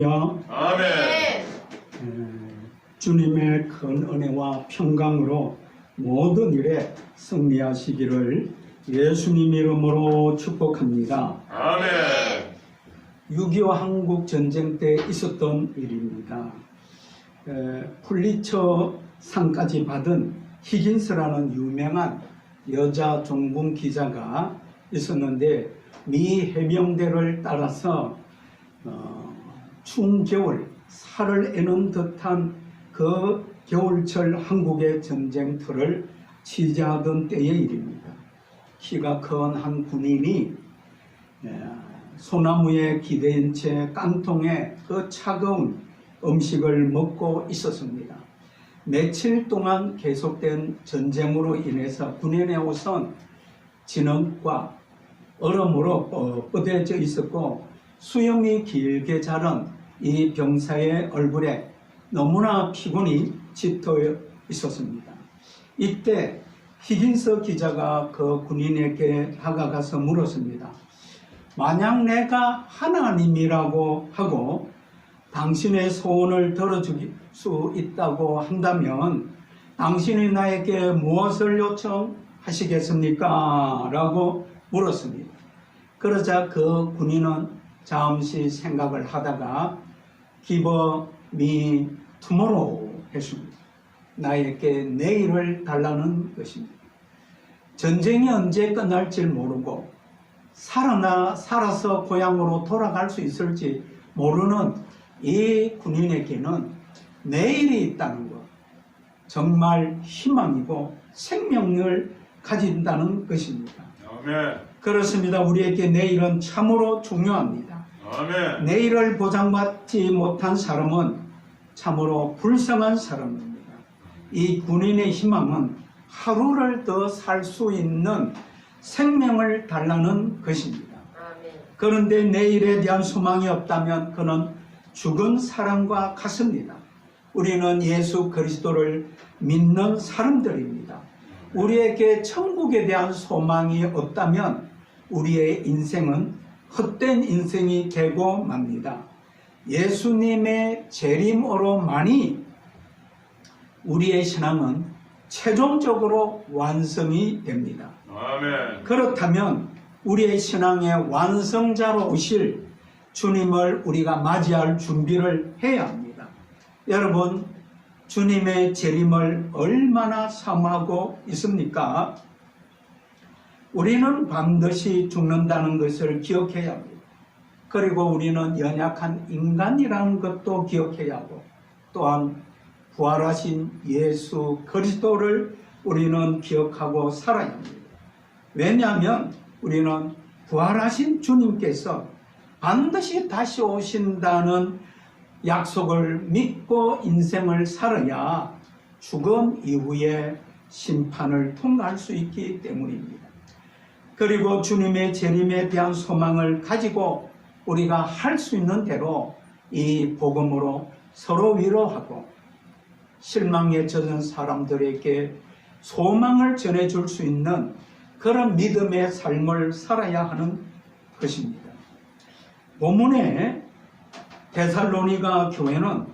아멘. 주님의 큰 은혜와 평강으로 모든 일에 승리하시기를 예수님 이름으로 축복합니다. 아멘. 6.25 한국 전쟁 때 있었던 일입니다. 풀리처 상까지 받은 히긴스라는 유명한 여자 종군 기자가 있었는데, 미 해병대를 따라서 추운 겨울 살을 애는 듯한 그 겨울철 한국의 전쟁터를 취재하던 때의 일입니다. 키가 큰 한 군인이 소나무에 기대인 채 깡통에 그 차가운 음식을 먹고 있었습니다. 며칠 동안 계속된 전쟁으로 인해서 군인의 옷은 진흙과 얼음으로 뻗어져 있었고, 수염이 길게 자른 이 병사의 얼굴에 너무나 피곤이 짙어 있었습니다. 이때 히긴스 기자가 그 군인에게 다가가서 물었습니다. 만약 내가 하나님이라고 하고 당신의 소원을 들어줄 수 있다고 한다면 당신이 나에게 무엇을 요청하시겠습니까? 라고 물었습니다. 그러자 그 군인은 잠시 생각을 하다가 Give me tomorrow 했습니다. 나에게 내일을 달라는 것입니다. 전쟁이 언제 끝날지 모르고 살아서 고향으로 돌아갈 수 있을지 모르는 이 군인에게는 내일이 있다는 것, 정말 희망이고 생명을 가진다는 것입니다. 아멘. 그렇습니다. 우리에게 내일은 참으로 중요합니다. 아멘. 내일을 보장받지 못한 사람은 참으로 불쌍한 사람입니다. 이 군인의 희망은 하루를 더 살 수 있는 생명을 달라는 것입니다. 그런데 내일에 대한 소망이 없다면 그는 죽은 사람과 같습니다. 우리는 예수 그리스도를 믿는 사람들입니다. 우리에게 천국에 대한 소망이 없다면 우리의 인생은 헛된 인생이 되고 맙니다. 예수님의 재림으로만이 우리의 신앙은 최종적으로 완성이 됩니다. 아멘. 그렇다면 우리의 신앙의 완성자로 오실 주님을 우리가 맞이할 준비를 해야 합니다. 여러분, 주님의 재림을 얼마나 사모하고 있습니까? 우리는 반드시 죽는다는 것을 기억해야 합니다. 그리고 우리는 연약한 인간이라는 것도 기억해야 하고, 또한 부활하신 예수 그리스도를 우리는 기억하고 살아야 합니다. 왜냐하면 우리는 부활하신 주님께서 반드시 다시 오신다는 약속을 믿고 인생을 살아야 죽음 이후에 심판을 통과할 수 있기 때문입니다. 그리고 주님의 재림에 대한 소망을 가지고 우리가 할 수 있는 대로 이 복음으로 서로 위로하고 실망에 젖은 사람들에게 소망을 전해줄 수 있는 그런 믿음의 삶을 살아야 하는 것입니다. 본문에 데살로니가 교회는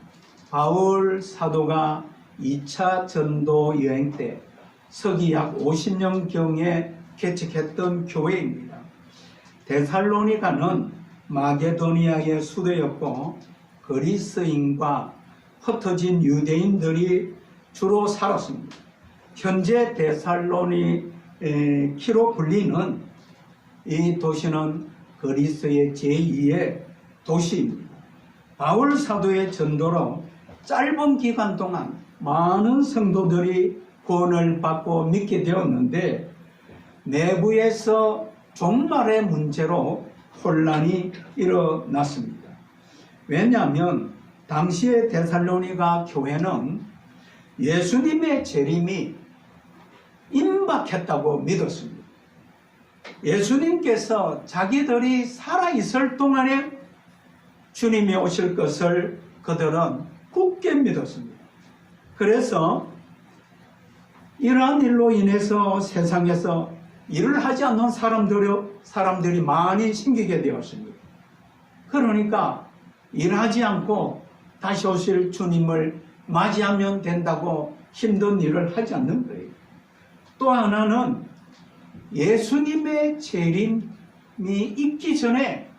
바울 사도가 2차 전도 여행 때 서기 약 50년경에 개척했던 교회입니다. 데살로니가는 마게도니아의 수도였고 그리스인과 흩어진 유대인들이 주로 살았습니다. 현재 데살로니키로 불리는 이 도시는 그리스의 제2의 도시입니다. 바울 사도의 전도로 짧은 기간 동안 많은 성도들이 구원을 받고 믿게 되었는데, 내부에서 종말의 문제로 혼란이 일어났습니다. 왜냐하면 당시의 데살로니가 교회는 예수님의 재림이 임박했다고 믿었습니다. 예수님께서 자기들이 살아있을 동안에 주님이 오실 것을 그들은 굳게 믿었습니다. 그래서 이러한 일로 인해서 세상에서 일을 하지 않는 사람들이 많이 생기게 되었습니다. 그러니까 일하지 않고 다시 오실 주님을 맞이하면 된다고 힘든 일을 하지 않는 거예요. 또 하나는 예수님의 재림이 있기 전에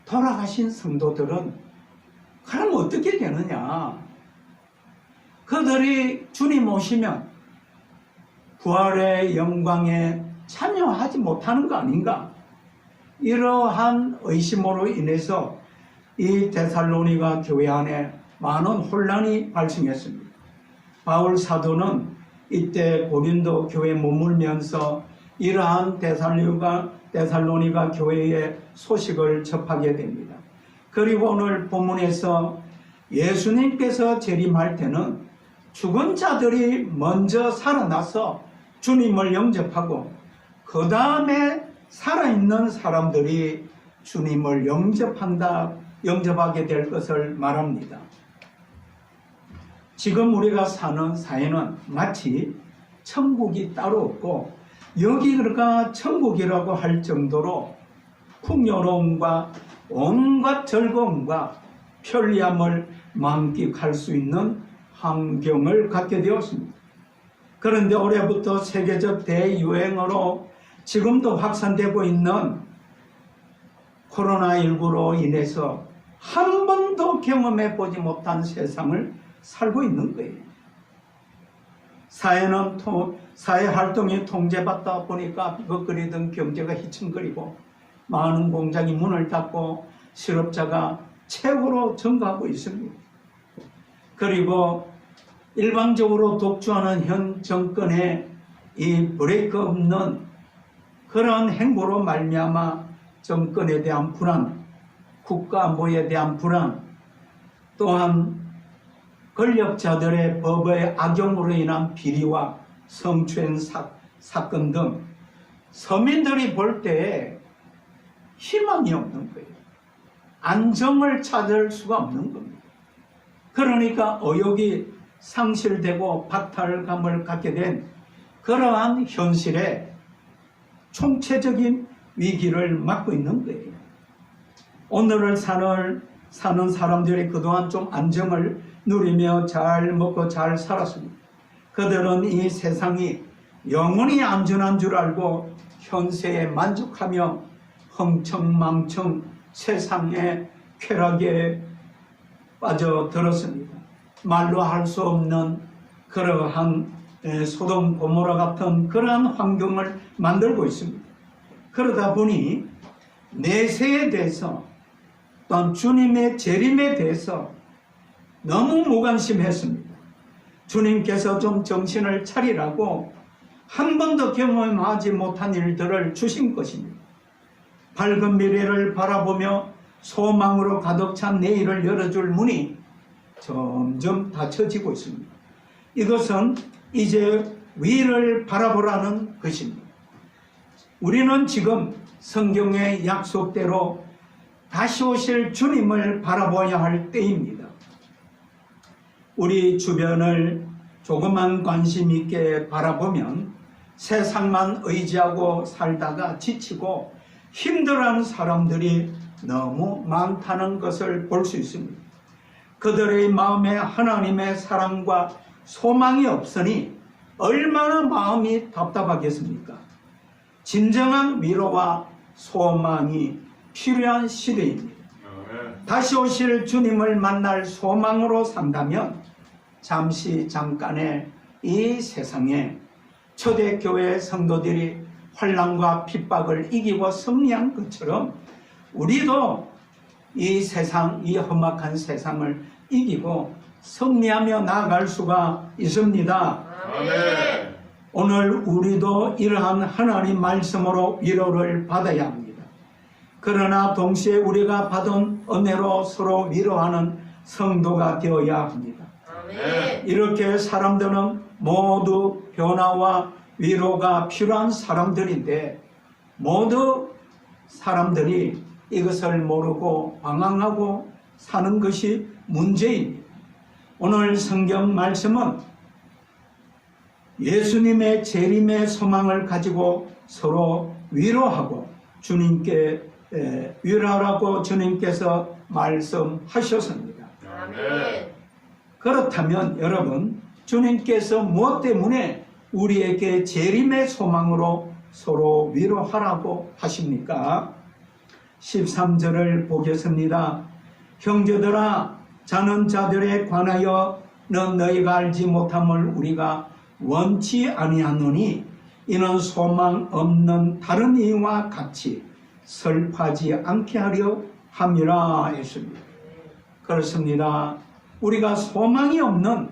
돌아가신 성도들은 그럼 어떻게 되느냐? 그들이 주님 오시면 부활의 영광에 참여하지 못하는 거 아닌가? 이러한 의심으로 인해서 이 데살로니가 교회 안에 많은 혼란이 발생했습니다. 바울 사도는 이때 고린도 교회에 머물면서 이러한 데살로니가 교회의 소식을 접하게 됩니다. 그리고 오늘 본문에서 예수님께서 재림할 때는 죽은 자들이 먼저 살아나서 주님을 영접하고 그 다음에 살아있는 사람들이 주님을 영접하게 될 것을 말합니다. 지금 우리가 사는 사회는 마치 천국이 따로 없고 여기가 천국이라고 할 정도로 풍요로움과 온갖 즐거움과 편리함을 만끽할 수 있는 환경을 갖게 되었습니다. 그런데 올해부터 세계적 대유행으로 지금도 확산되고 있는 코로나19로 인해서 한 번도 경험해 보지 못한 세상을 살고 있는 거예요. 사회 활동이 통제받다 보니까 비겁거리던 경제가 휘청거리고 많은 공장이 문을 닫고 실업자가 최고로 증가하고 있습니다. 그리고 일방적으로 독주하는 현 정권의 이 브레이크 없는 그런 행보로 말미암아 정권에 대한 불안, 국가 안보에 대한 불안, 또한 권력자들의 법의 악용으로 인한 비리와 성추행 사건 등 서민들이 볼 때 희망이 없는 거예요. 안정을 찾을 수가 없는 겁니다. 그러니까 의욕이 상실되고 박탈감을 갖게 된 그러한 현실에 총체적인 위기를 맞고 있는 거예요. 오늘을 사는 사람들이 그동안 좀 안정을 누리며 잘 먹고 잘 살았습니다. 그들은 이 세상이 영원히 안전한 줄 알고 현세에 만족하며 흥청망청 세상의 쾌락에 빠져들었습니다. 말로 할 수 없는 그러한 소돔 고모라 같은 그러한 환경을 만들고 있습니다. 그러다 보니 내세에 대해서 또한 주님의 재림에 대해서 너무 무관심했습니다. 주님께서 좀 정신을 차리라고 한 번도 경험하지 못한 일들을 주신 것입니다. 밝은 미래를 바라보며 소망으로 가득 찬 내일을 열어줄 문이 점점 닫혀지고 있습니다. 이것은 이제 위를 바라보라는 것입니다. 우리는 지금 성경의 약속대로 다시 오실 주님을 바라보아야 할 때입니다. 우리 주변을 조금만 관심 있게 바라보면 세상만 의지하고 살다가 지치고 힘들어하는 사람들이 너무 많다는 것을 볼 수 있습니다. 그들의 마음에 하나님의 사랑과 소망이 없으니 얼마나 마음이 답답하겠습니까? 진정한 위로와 소망이 필요한 시대입니다. 다시 오실 주님을 만날 소망으로 산다면 잠깐의 이 세상에 초대교회 성도들이 환난과 핍박을 이기고 승리한 것처럼 우리도 이 세상, 이 험악한 세상을 이기고 승리하며 나아갈 수가 있습니다. 아멘. 오늘 우리도 이러한 하나님 말씀으로 위로를 받아야 합니다. 그러나 동시에 우리가 받은 은혜로 서로 위로하는 성도가 되어야 합니다. 아멘. 이렇게 사람들은 모두 변화와 위로가 필요한 사람들인데 모두 사람들이 이것을 모르고 방황하고 사는 것이 문제입니다. 오늘 성경 말씀은 예수님의 재림의 소망을 가지고 서로 위로하고 주님께 위로하라고 주님께서 말씀하셨습니다. 아멘. 그렇다면 여러분, 주님께서 무엇 때문에 우리에게 재림의 소망으로 서로 위로하라고 하십니까? 13절을 보겠습니다. 형제들아, 자는 자들에 관하여 너희가 알지 못함을 우리가 원치 아니하노니 이는 소망 없는 다른 이와 같이 슬퍼하지 않게 하려 함이라 했습니다. 그렇습니다. 우리가 소망이 없는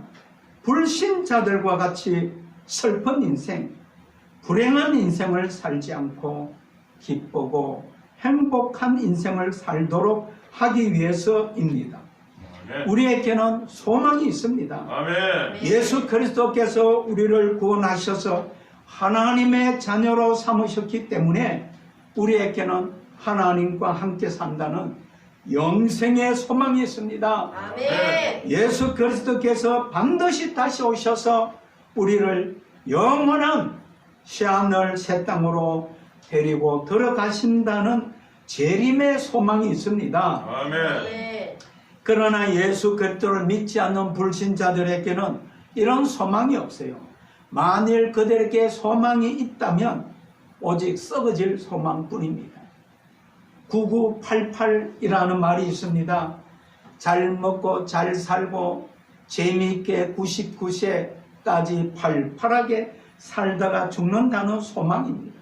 불신자들과 같이 슬픈 인생, 불행한 인생을 살지 않고 기쁘고 행복한 인생을 살도록 하기 위해서입니다. 아멘. 우리에게는 소망이 있습니다. 아멘. 예수 그리스도께서 우리를 구원하셔서 하나님의 자녀로 삼으셨기 때문에 우리에게는 하나님과 함께 산다는 영생의 소망이 있습니다. 아멘. 예수 그리스도께서 반드시 다시 오셔서 우리를 영원한 새하늘 새 땅으로 데리고 들어가신다는 재림의 소망이 있습니다. 아멘. 그러나 예수 그리스도를 믿지 않는 불신자들에게는 이런 소망이 없어요. 만일 그들에게 소망이 있다면 오직 썩어질 소망뿐입니다. 9988이라는 말이 있습니다. 잘 먹고 잘 살고 재미있게 99세까지 팔팔하게 살다가 죽는다는 소망입니다.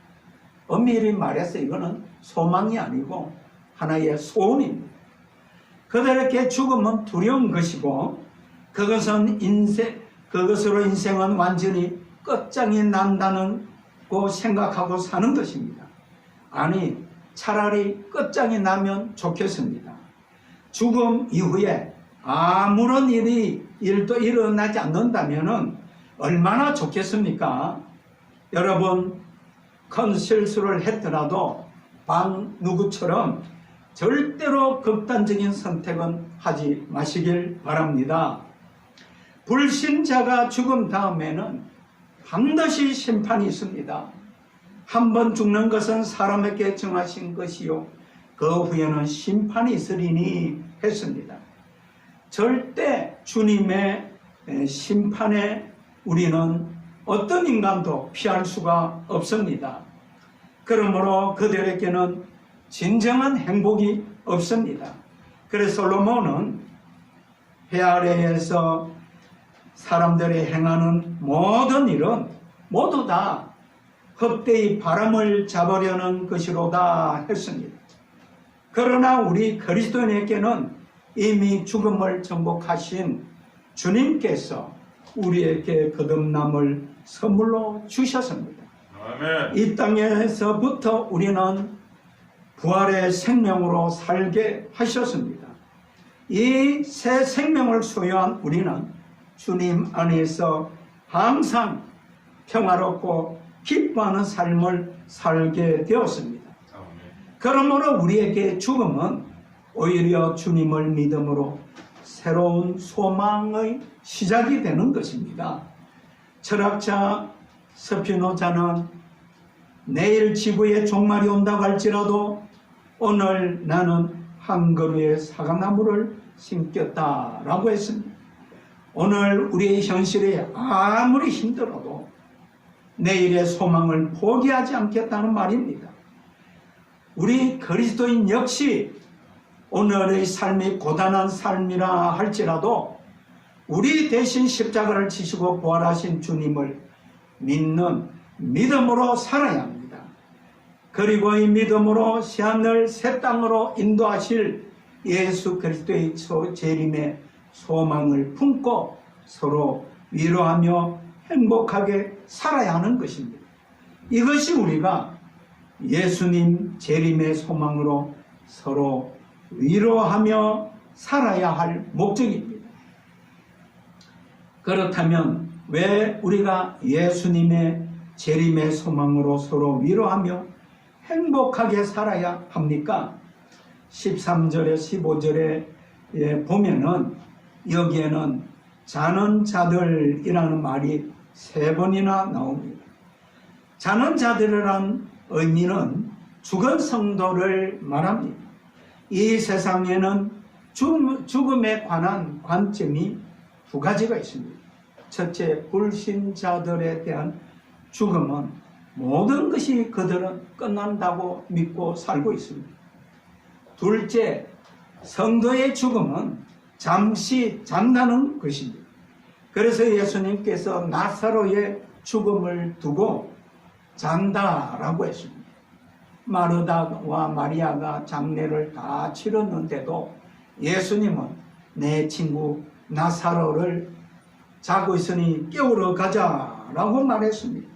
엄밀히 말해서 이거는 소망이 아니고 하나의 소원입니다. 그들에게 죽음은 두려운 것이고 그것으로 인생은 완전히 끝장이 난다는 거 생각하고 사는 것입니다. 아니, 차라리 끝장이 나면 좋겠습니다. 죽음 이후에 아무런 일도 일어나지 않는다면 얼마나 좋겠습니까? 여러분, 큰 실수를 했더라도 누구처럼 절대로 극단적인 선택은 하지 마시길 바랍니다. 불신자가 죽은 다음에는 반드시 심판이 있습니다. 한 번 죽는 것은 사람에게 정하신 것이요 그 후에는 심판이 있으리니 했습니다. 절대 주님의 심판에 우리는 어떤 인간도 피할 수가 없습니다. 그러므로 그들에게는 진정한 행복이 없습니다. 그래서 솔로몬은 해 아래에서 사람들이 행하는 모든 일은 모두 다 헛되이 바람을 잡으려는 것이로다 했습니다. 그러나 우리 그리스도인에게는 이미 죽음을 정복하신 주님께서 우리에게 거듭남을 선물로 주셨습니다. 아멘. 이 땅에서부터 우리는 부활의 생명으로 살게 하셨습니다. 이 새 생명을 소유한 우리는 주님 안에서 항상 평화롭고 기뻐하는 삶을 살게 되었습니다. 아멘. 그러므로 우리에게 죽음은 오히려 주님을 믿음으로 새로운 소망의 시작이 되는 것입니다. 철학자 스피노자는 내일 지구에 종말이 온다고 할지라도 오늘 나는 한 그루의 사과나무를 심겼다라고 했습니다. 오늘 우리의 현실이 아무리 힘들어도 내일의 소망을 포기하지 않겠다는 말입니다. 우리 그리스도인 역시 오늘의 삶이 고단한 삶이라 할지라도 우리 대신 십자가를 지시고 부활하신 주님을 믿는 믿음으로 살아야 합니다. 그리고 이 믿음으로 새하늘 새 땅으로 인도하실 예수 그리스도의 재림의 소망을 품고 서로 위로하며 행복하게 살아야 하는 것입니다. 이것이 우리가 예수님 재림의 소망으로 서로 위로하며 살아야 할 목적입니다. 그렇다면 왜 우리가 예수님의 재림의 소망으로 서로 위로하며 행복하게 살아야 합니까? 13절에 15절에 보면은 여기에는 자는 자들이라는 말이 3번이나 나옵니다. 자는 자들이라는 의미는 죽은 성도를 말합니다. 이 세상에는 죽음에 관한 관점이 두 가지가 있습니다. 첫째, 불신자들에 대한 죽음은 모든 것이 그들은 끝난다고 믿고 살고 있습니다. 둘째, 성도의 죽음은 잠시 잠다는 것입니다. 그래서 예수님께서 나사로의 죽음을 두고 잔다라고 했습니다. 마르다와 마리아가 장례를 다 치렀는데도 예수님은 내 친구 나사로를 자고 있으니 깨우러 가자라고 말했습니다.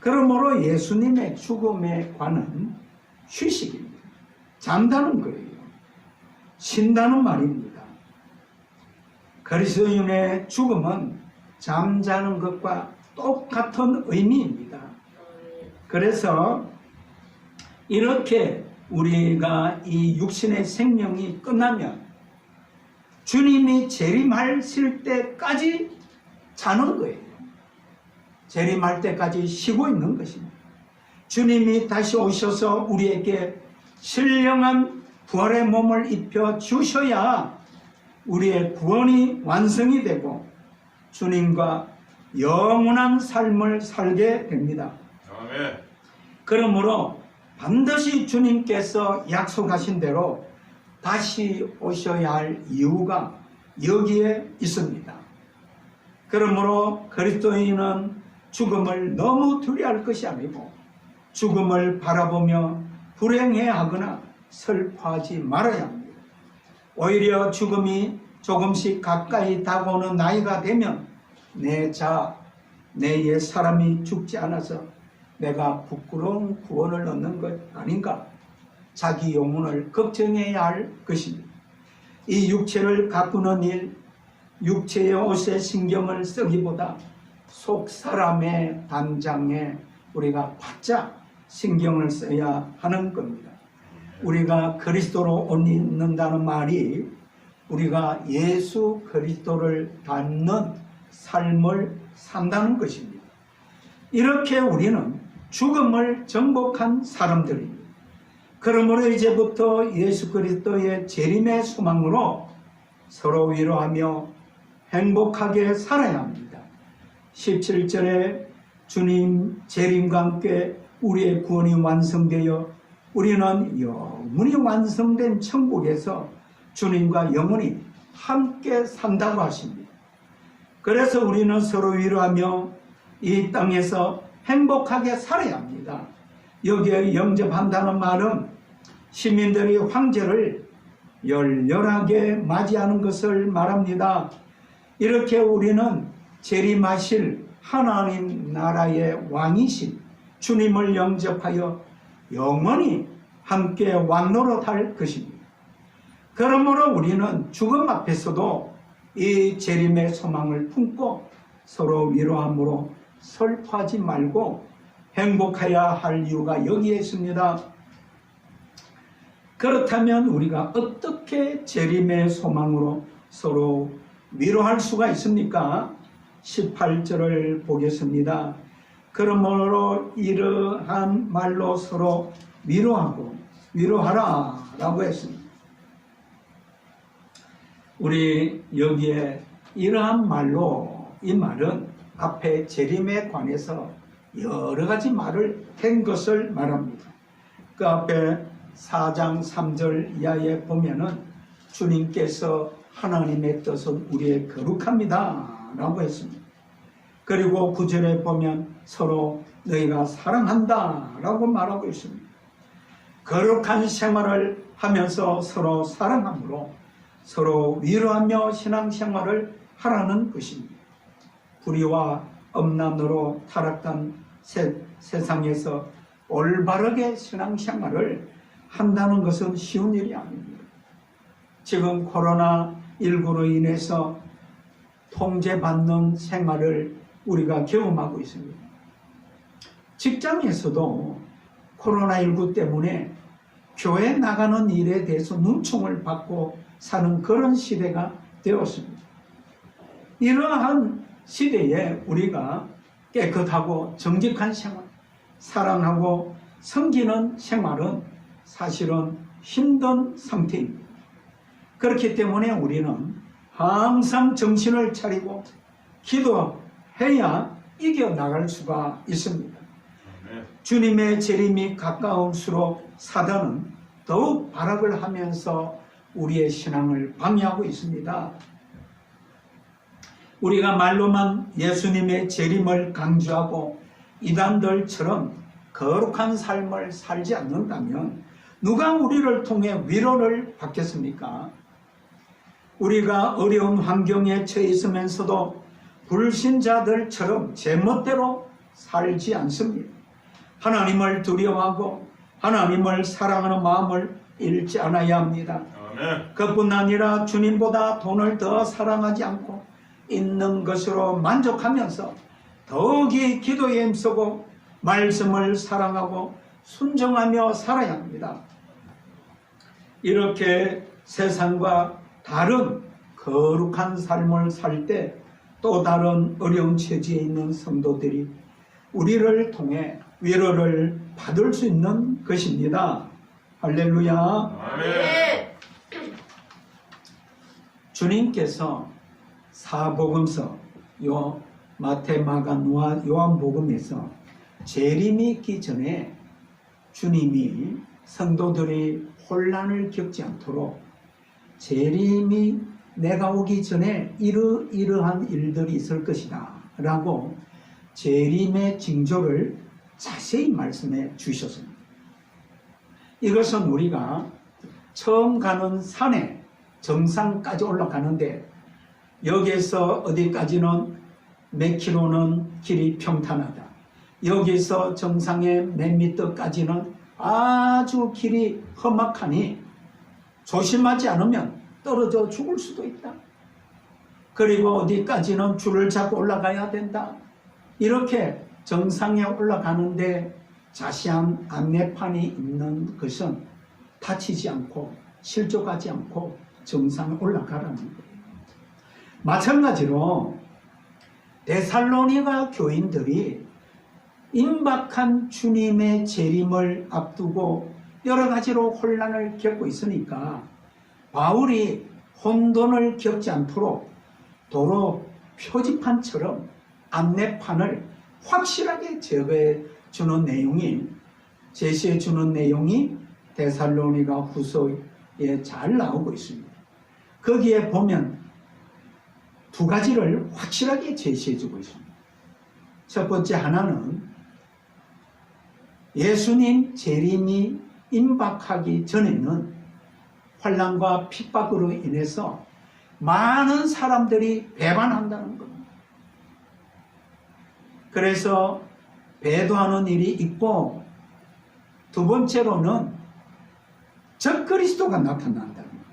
그러므로 예수님의 죽음에 관한 휴식입니다. 잠다는 거예요. 쉰다는 말입니다. 그리스도인의 죽음은 잠자는 것과 똑같은 의미입니다. 그래서 이렇게 우리가 이 육신의 생명이 끝나면 주님이 재림하실 때까지 자는 거예요. 재림할 때까지 쉬고 있는 것입니다. 주님이 다시 오셔서 우리에게 신령한 부활의 몸을 입혀 주셔야 우리의 구원이 완성이 되고 주님과 영원한 삶을 살게 됩니다. 아멘. 그러므로 반드시 주님께서 약속하신 대로 다시 오셔야 할 이유가 여기에 있습니다. 그러므로 그리스도인은 죽음을 너무 두려워할 것이 아니고 죽음을 바라보며 불행해하거나 슬퍼하지 말아야 합니다. 오히려 죽음이 조금씩 가까이 다가오는 나이가 되면 내 옛 사람이 죽지 않아서 내가 부끄러운 구원을 얻는 것 아닌가, 자기 영혼을 걱정해야 할 것입니다. 이 육체를 가꾸는 일, 육체의 옷에 신경을 쓰기보다 속 사람의 담장에 우리가 바짝 신경을 써야 하는 겁니다. 우리가 그리스도로 옷 입는다는 말이 우리가 예수 그리스도를 닮는 삶을 산다는 것입니다. 이렇게 우리는 죽음을 정복한 사람들입니다. 그러므로 이제부터 예수 그리스도의 재림의 소망으로 서로 위로하며 행복하게 살아야 합니다. 17절에 주님 재림과 함께 우리의 구원이 완성되어 우리는 영원히 완성된 천국에서 주님과 영원히 함께 산다고 하십니다. 그래서 우리는 서로 위로하며 이 땅에서 행복하게 살아야 합니다. 여기에 영접한다는 말은 시민들이 황제를 열렬하게 맞이하는 것을 말합니다. 이렇게 우리는 재림하실 하나님 나라의 왕이신 주님을 영접하여 영원히 함께 왕노릇할 것입니다. 그러므로 우리는 죽음 앞에서도 이 재림의 소망을 품고 서로 위로함으로 슬퍼하지 말고 행복해야 할 이유가 여기에 있습니다. 그렇다면 우리가 어떻게 재림의 소망으로 서로 위로할 수가 있습니까? 18절을 보겠습니다. 그러므로 이러한 말로 서로 위로하고 위로하라 라고 했습니다. 우리 여기에 이러한 말로, 이 말은 앞에 재림에 관해서 여러 가지 말을 한 것을 말합니다. 그 앞에 4장 3절 이하에 보면은 주님께서 하나님의 뜻은 우리의 거룩합니다 라고 했습니다. 그리고 9절에 보면 서로 너희가 사랑한다 라고 말하고 있습니다. 거룩한 생활을 하면서 서로 사랑함으로 서로 위로하며 신앙생활을 하라는 것입니다. 불의와 엄란으로 타락한 세상에서 올바르게 신앙생활을 한다는 것은 쉬운 일이 아닙니다. 지금 코로나19로 인해서 통제받는 생활을 우리가 경험하고 있습니다. 직장에서도 코로나19 때문에 교회 나가는 일에 대해서 눈총을 받고 사는 그런 시대가 되었습니다. 이러한 시대에 우리가 깨끗하고 정직한 생활, 사랑하고 섬기는 생활은 사실은 힘든 상태입니다. 그렇기 때문에 우리는 항상 정신을 차리고 기도해야 이겨나갈 수가 있습니다. 아멘. 주님의 재림이 가까울수록 사단은 더욱 발악을 하면서 우리의 신앙을 방해하고 있습니다. 우리가 말로만 예수님의 재림을 강조하고 이단들처럼 거룩한 삶을 살지 않는다면 누가 우리를 통해 위로를 받겠습니까? 우리가 어려운 환경에 처해 있으면서도 불신자들처럼 제멋대로 살지 않습니다. 하나님을 두려워하고 하나님을 사랑하는 마음을 잃지 않아야 합니다. 아멘. 그뿐 아니라 주님보다 돈을 더 사랑하지 않고 있는 것으로 만족하면서 더욱이 기도에 힘쓰고 말씀을 사랑하고 순종하며 살아야 합니다. 이렇게 세상과 다른 거룩한 삶을 살 때 또 다른 어려운 처지에 있는 성도들이 우리를 통해 위로를 받을 수 있는 것입니다. 할렐루야. 아멘. 주님께서 사복음서 마태, 마가, 누가, 요한복음에서 재림이 있기 전에 주님이 성도들이 혼란을 겪지 않도록 재림이 내가 오기 전에 이러한 일들이 있을 것이다 라고 재림의 징조를 자세히 말씀해 주셨습니다. 이것은 우리가 처음 가는 산에 정상까지 올라가는데 여기에서 어디까지는 몇 킬로는 길이 평탄하다. 여기서 정상의 몇 미터까지는 아주 길이 험악하니 조심하지 않으면 떨어져 죽을 수도 있다. 그리고 어디까지는 줄을 잡고 올라가야 된다. 이렇게 정상에 올라가는데 자세한 안내판이 있는 것은 다치지 않고 실족하지 않고 정상에 올라가라는 거예요. 마찬가지로 데살로니가 교인들이 임박한 주님의 재림을 앞두고 여러 가지로 혼란을 겪고 있으니까 바울이 혼돈을 겪지 않도록 도로 표지판처럼 안내판을 확실하게 제시해 주는 내용이 데살로니가 후서에 잘 나오고 있습니다. 거기에 보면 두 가지를 확실하게 제시해 주고 있습니다. 첫 번째 하나는 예수님 재림이 임박하기 전에는 환난과 핍박으로 인해서 많은 사람들이 배반한다는 겁니다. 그래서 배도하는 일이 있고 두 번째로는 적그리스도가 나타난다는 거예요.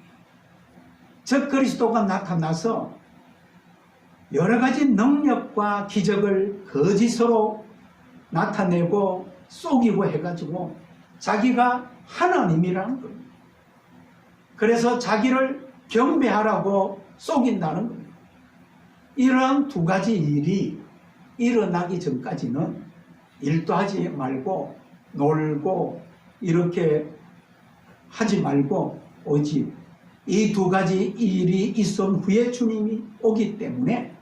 적그리스도가 나타나서 여러 가지 능력과 기적을 거짓으로 나타내고 속이고 해가지고 자기가 하나님이라는 겁니다. 그래서 자기를 경배하라고 속인다는 겁니다. 이러한 두 가지 일이 일어나기 전까지는 일도 하지 말고 놀고 이렇게 하지 말고 오직 이 두 가지 일이 있은 후에 주님이 오기 때문에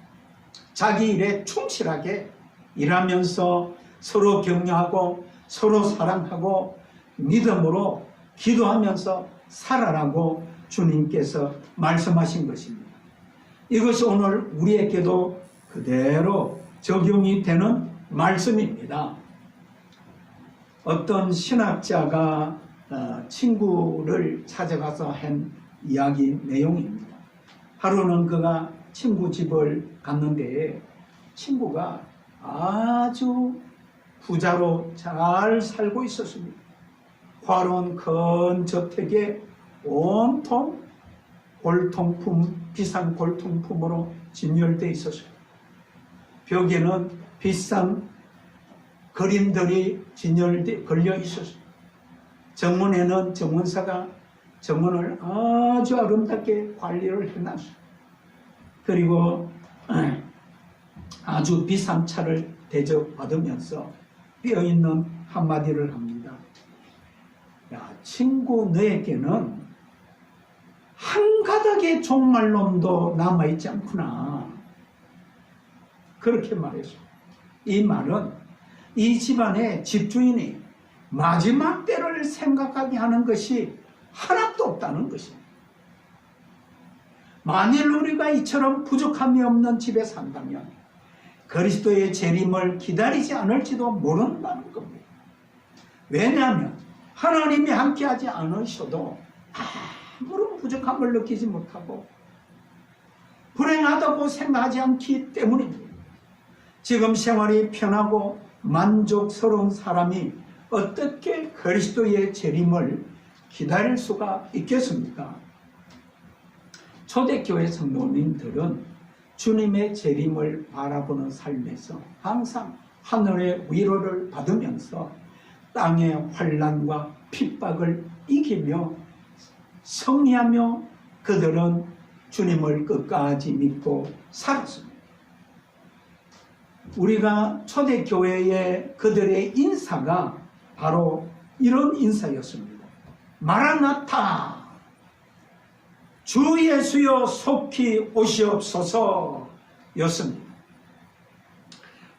자기 일에 충실하게 일하면서 서로 격려하고 서로 사랑하고 믿음으로 기도하면서 살아라고 주님께서 말씀하신 것입니다. 이것이 오늘 우리에게도 그대로 적용이 되는 말씀입니다. 어떤 신학자가 친구를 찾아가서 한 이야기 내용입니다. 하루는 그가 친구 집을 갔는데 친구가 아주 부자로 잘 살고 있었습니다. 화려한 큰 저택에 온통 골통품, 비싼 골통품으로 진열되어 있었어요. 벽에는 비싼 그림들이 걸려 있었어요. 정문에는 정문사가 정문을 아주 아름답게 관리를 해놨어요. 그리고 아주 비싼 차를 대접받으면서 뼈있는 한마디를 합니다. 야, 친구 너에게는 한 가닥의 종말놈도 남아있지 않구나. 그렇게 말했어. 이 말은 이 집안의 집주인이 마지막 때를 생각하게 하는 것이 하나도 없다는 것입니다. 만일 우리가 이처럼 부족함이 없는 집에 산다면 그리스도의 재림을 기다리지 않을지도 모른다는 겁니다. 왜냐하면 하나님이 함께하지 않으셔도 아무런 부족함을 느끼지 못하고 불행하다고 생각하지 않기 때문입니다. 지금 생활이 편하고 만족스러운 사람이 어떻게 그리스도의 재림을 기다릴 수가 있겠습니까? 초대교회 성도님들은 주님의 재림을 바라보는 삶에서 항상 하늘의 위로를 받으면서 땅의 환난과 핍박을 이기며 승리하며 그들은 주님을 끝까지 믿고 살았습니다. 우리가 초대교회의 그들의 인사가 바로 이런 인사였습니다. 마라나타, 주 예수여 속히 오시옵소서 였습니다.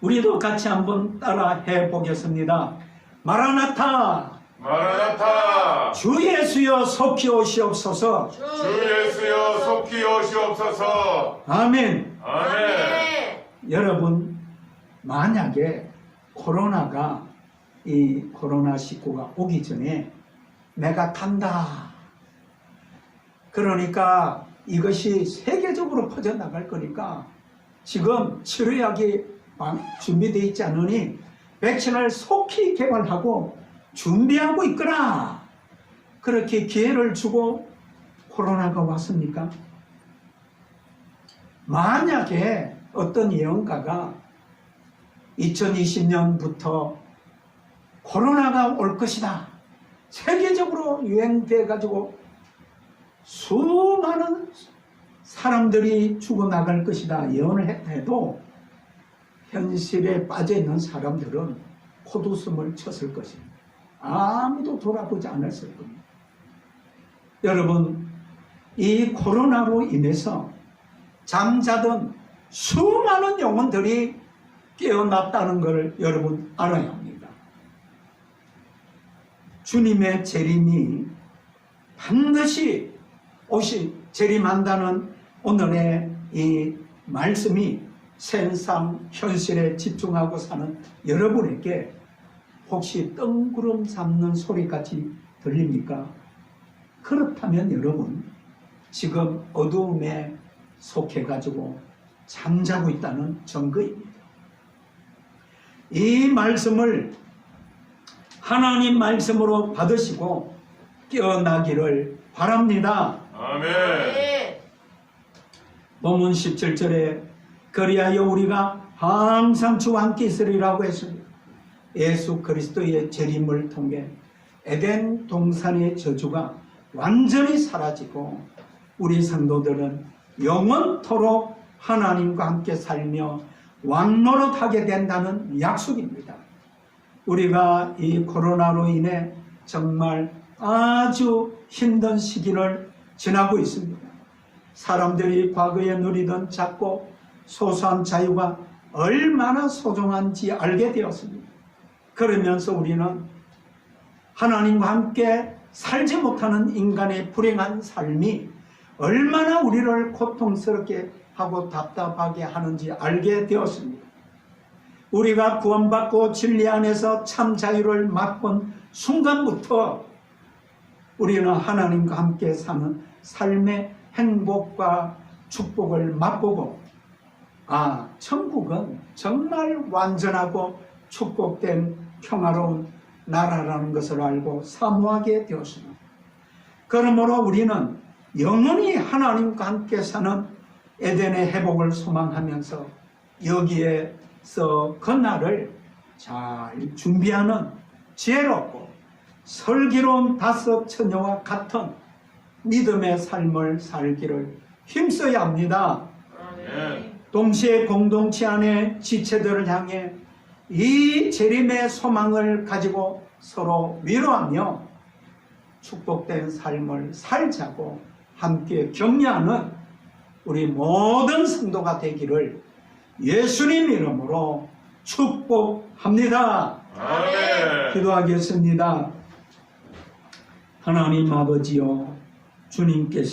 우리도 같이 한번 따라 해보겠습니다. 마라나타, 마라나타, 주 예수여 속히 오시옵소서. 주 예수여 속히 오시옵소서. 아멘. 아멘. 여러분, 만약에 이 코로나19가 오기 전에 내가 간다. 그러니까 이것이 세계적으로 퍼져나갈 거니까 지금 치료약이 준비되어 있지 않으니 백신을 속히 개발하고 준비하고 있거라. 그렇게 기회를 주고 코로나가 왔습니까? 만약에 어떤 예언가가 2020년부터 코로나가 올 것이다. 세계적으로 유행돼 가지고 수많은 사람들이 죽어나갈 것이다 예언을 해도 현실에 빠져있는 사람들은 콧웃음을 쳤을 것입니다. 아무도 돌아보지 않았을 겁니다. 여러분, 이 코로나로 인해서 잠자던 수많은 영혼들이 깨어났다는 것을 여러분 알아야 합니다. 주님의 재림이 반드시 재림한다는 오늘의 이 말씀이 세상 현실에 집중하고 사는 여러분에게 혹시 뜬구름 잡는 소리같이 들립니까? 그렇다면 여러분 지금 어두움에 속해가지고 잠자고 있다는 증거입니다. 이 말씀을 하나님 말씀으로 받으시고 깨어나기를 바랍니다. 아멘. 본문 17절에 그리하여 우리가 항상 주와 함께 있으리라고 했습니다. 예수 그리스도의 재림을 통해 에덴 동산의 저주가 완전히 사라지고 우리 성도들은 영원토록 하나님과 함께 살며 왕노릇하게 된다는 약속입니다. 우리가 이 코로나로 인해 정말 아주 힘든 시기를 지나고 있습니다. 사람들이 과거에 누리던 작고 소소한 자유가 얼마나 소중한지 알게 되었습니다. 그러면서 우리는 하나님과 함께 살지 못하는 인간의 불행한 삶이 얼마나 우리를 고통스럽게 하고 답답하게 하는지 알게 되었습니다. 우리가 구원받고 진리 안에서 참 자유를 맛본 순간부터 우리는 하나님과 함께 사는 삶의 행복과 축복을 맛보고 천국은 정말 완전하고 축복된 평화로운 나라라는 것을 알고 사모하게 되었습니다. 그러므로 우리는 영원히 하나님과 함께 사는 에덴의 회복을 소망하면서 여기에서 그날을 잘 준비하는 지혜롭고 슬기로운 다섯 처녀와 같은 믿음의 삶을 살기를 힘써야 합니다. 아멘. 동시에 공동체 안에 지체들을 향해 이 재림의 소망을 가지고 서로 위로하며 축복된 삶을 살자고 함께 격려하는 우리 모든 성도가 되기를 예수님 이름으로 축복합니다. 아멘. 기도하겠습니다. 하나님 아버지요, 주님께서